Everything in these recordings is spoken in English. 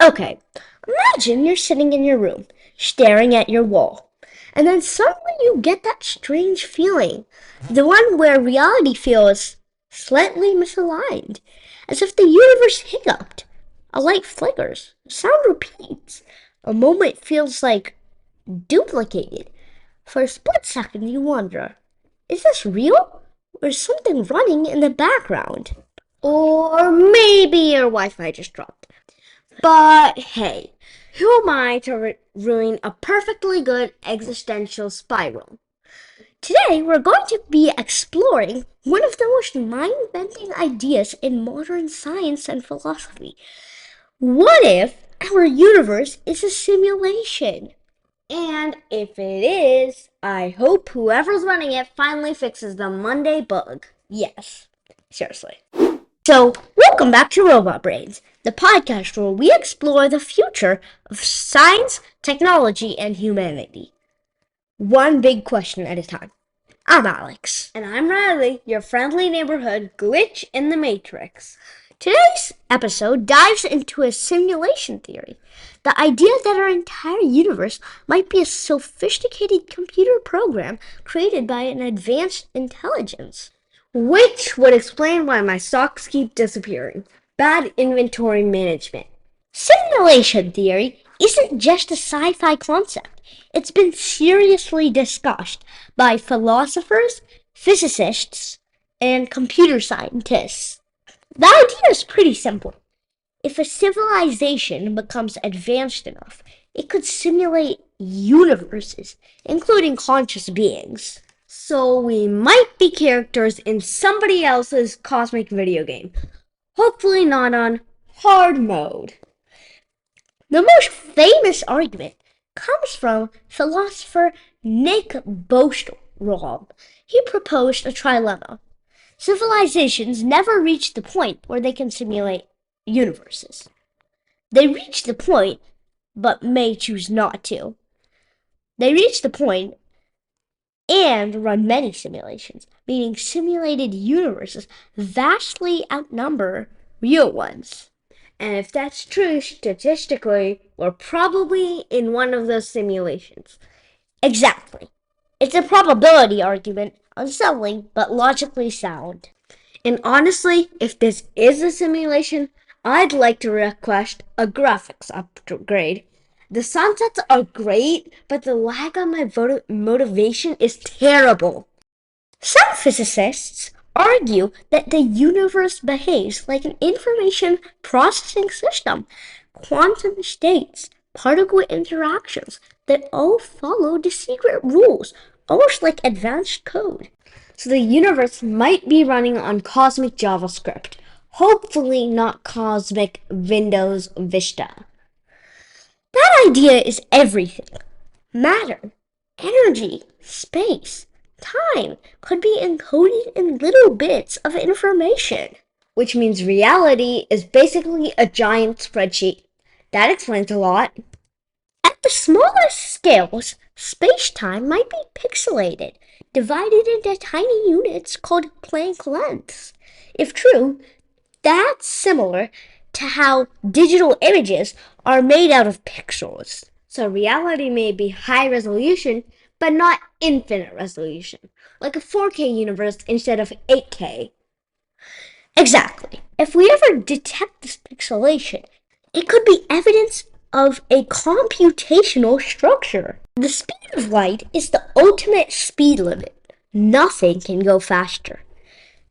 Okay, imagine you're sitting in your room, staring at your wall, and then suddenly you get that strange feeling, the one where reality feels slightly misaligned, as if the universe hiccuped. A light flickers, a sound repeats, a moment feels like duplicated. For a split second, you wonder, is this real? Or is something running in the background? Or maybe your Wi-Fi just dropped. But hey, who am I to ruin a perfectly good existential spiral? Today, we're going to be exploring one of the most mind-bending ideas in modern science and philosophy. What if our universe is a simulation? And if it is, I hope whoever's running it finally fixes the Monday bug. Yes, seriously. So, welcome back to Robot Brains, the podcast where we explore the future of science, technology, and humanity. One big question at a time. I'm Alex. And I'm Riley, your friendly neighborhood glitch in the Matrix. Today's episode dives into a simulation theory, the idea that our entire universe might be a sophisticated computer program created by an advanced intelligence. Which would explain why my stocks keep disappearing. Bad inventory management. Simulation theory isn't just a sci-fi concept. It's been seriously discussed by philosophers, physicists, and computer scientists. The idea is pretty simple. If a civilization becomes advanced enough, it could simulate universes, including conscious beings. So we might be characters in somebody else's cosmic video game. Hopefully not on hard mode. The most famous argument comes from philosopher Nick Bostrom. He proposed a trilemma. Civilizations never reach the point where they can simulate universes. They reach the point, but may choose not to. They reach the point and run many simulations, meaning simulated universes vastly outnumber real ones. And if that's true, statistically, we're probably in one of those simulations. Exactly. It's a probability argument, unsettling but logically sound. And honestly, if this is a simulation, I'd like to request a graphics upgrade. The sunsets are great, but the lag on my motivation is terrible. Some physicists argue that the universe behaves like an information processing system, quantum states, particle interactions that all follow the secret rules, almost like advanced code. So the universe might be running on cosmic JavaScript, hopefully not cosmic Windows Vista. That idea is everything. Matter, energy, space, time could be encoded in little bits of information. Which means reality is basically a giant spreadsheet. That explains a lot. At the smallest scales, space-time might be pixelated, divided into tiny units called Planck lengths. If true, that's similar to how digital images are made out of pixels. So reality may be high resolution, but not infinite resolution, like a 4K universe instead of 8K. Exactly. If we ever detect this pixelation, it could be evidence of a computational structure. The speed of light is the ultimate speed limit. Nothing can go faster.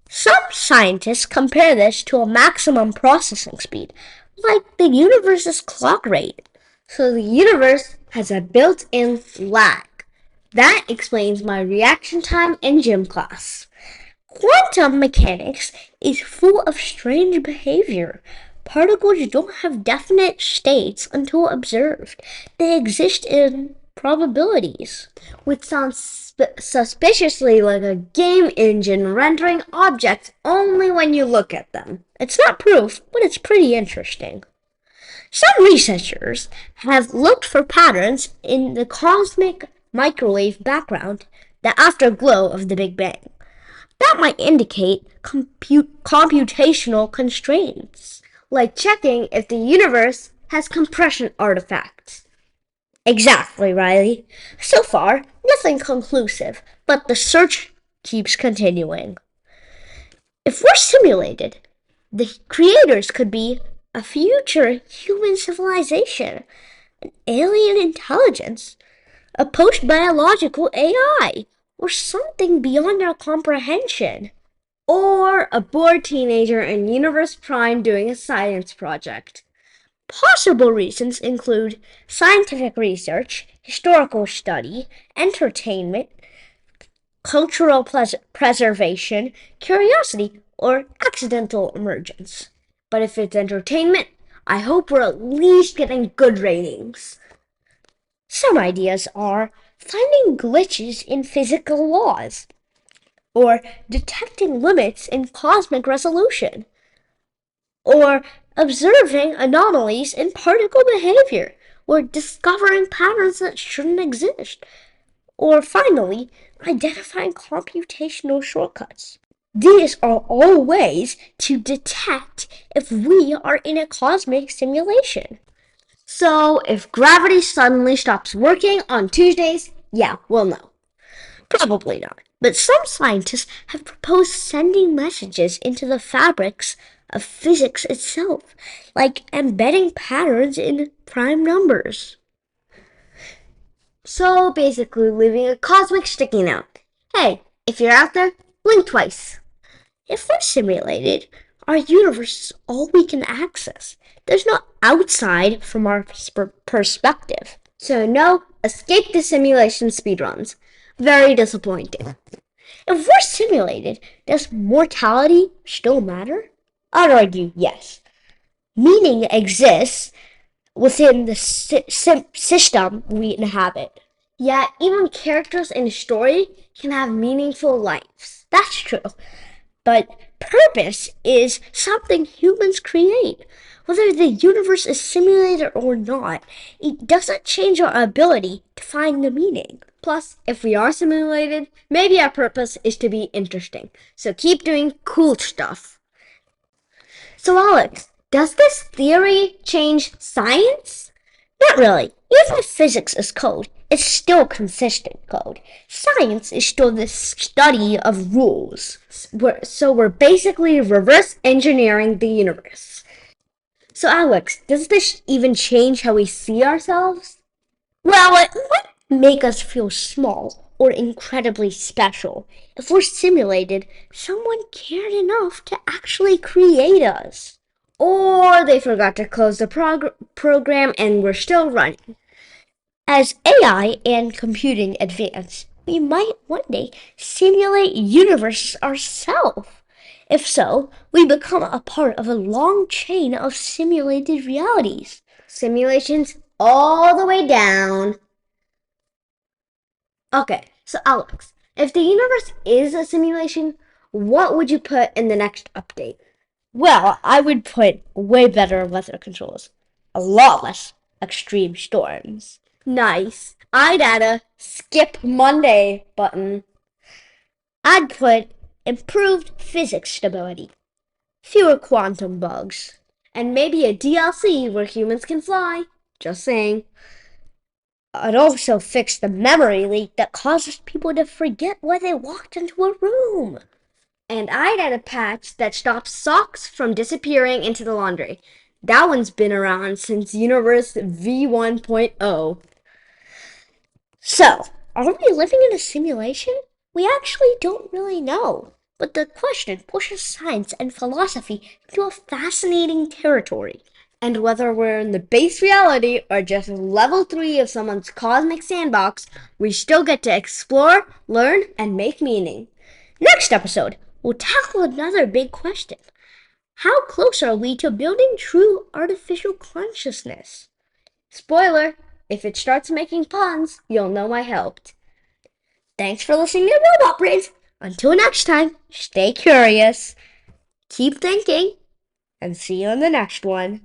Some scientists compare this to a maximum processing speed, like the universe's clock rate. So the universe has a built-in lag. That explains my reaction time in gym class. Quantum mechanics is full of strange behavior. Particles don't have definite states until observed. They exist in probabilities. Which sounds suspiciously like a game engine rendering objects only when you look at them. It's not proof, but it's pretty interesting. Some researchers have looked for patterns in the cosmic microwave background, the afterglow of the Big Bang. That might indicate computational constraints. Like checking if the universe has compression artifacts. Exactly, Riley. So far, nothing conclusive, but the search keeps continuing. If we're simulated, the creators could be a future human civilization, an alien intelligence, a post-biological AI, or something beyond our comprehension. Or a bored teenager in Universe Prime doing a science project. Possible reasons include scientific research, historical study, entertainment, cultural preservation, curiosity, or accidental emergence. But if it's entertainment, I hope we're at least getting good ratings. Some ideas are finding glitches in physical laws, or detecting limits in cosmic resolution, or observing anomalies in particle behavior, or discovering patterns that shouldn't exist, or finally, identifying computational shortcuts. These are all ways to detect if we are in a cosmic simulation. So, if gravity suddenly stops working on Tuesdays, yeah, we'll know. Probably not. But some scientists have proposed sending messages into the fabrics of physics itself, like embedding patterns in prime numbers. So, basically, leaving a cosmic sticky note. Hey, if you're out there, blink twice. If we're simulated, our universe is all we can access. There's no outside from our perspective. So, no escape the simulation speedruns. Very disappointing. If we're simulated, does mortality still matter? I'd argue yes. Meaning exists within the system we inhabit. Yeah, even characters in a story can have meaningful lives. That's true. But purpose is something humans create. Whether the universe is simulated or not, it doesn't change our ability to find the meaning. Plus, if we are simulated, maybe our purpose is to be interesting. So keep doing cool stuff. So, Alex, does this theory change science? Not really. Even if physics is code, it's still consistent code. Science is still the study of rules. So we're basically reverse engineering the universe. So, Alex, does this even change how we see ourselves? Well, it might make us feel small or incredibly special. If we're simulated, someone cared enough to actually create us. Or they forgot to close the program and we're still running. As AI and computing advance, we might one day simulate universes ourselves. If so, we become a part of a long chain of simulated realities. Simulations all the way down. Okay, so Alex, if the universe is a simulation, what would you put in the next update? Well, I would put way better weather controls. A lot less extreme storms. Nice. I'd add a skip Monday button. I'd put improved physics stability, fewer quantum bugs, and maybe a DLC where humans can fly. Just saying. I'd also fix the memory leak that causes people to forget why they walked into a room. And I'd add a patch that stops socks from disappearing into the laundry. That one's been around since Universe V1.0. So, are we living in a simulation? We actually don't really know. But the question pushes science and philosophy into a fascinating territory. And whether we're in the base reality or just level 3 of someone's cosmic sandbox, we still get to explore, learn, and make meaning. Next episode, we'll tackle another big question. How close are we to building true artificial consciousness? Spoiler, if it starts making puns, you'll know I helped. Thanks for listening to Robot Brains. Until next time, stay curious, keep thinking, and see you on the next one.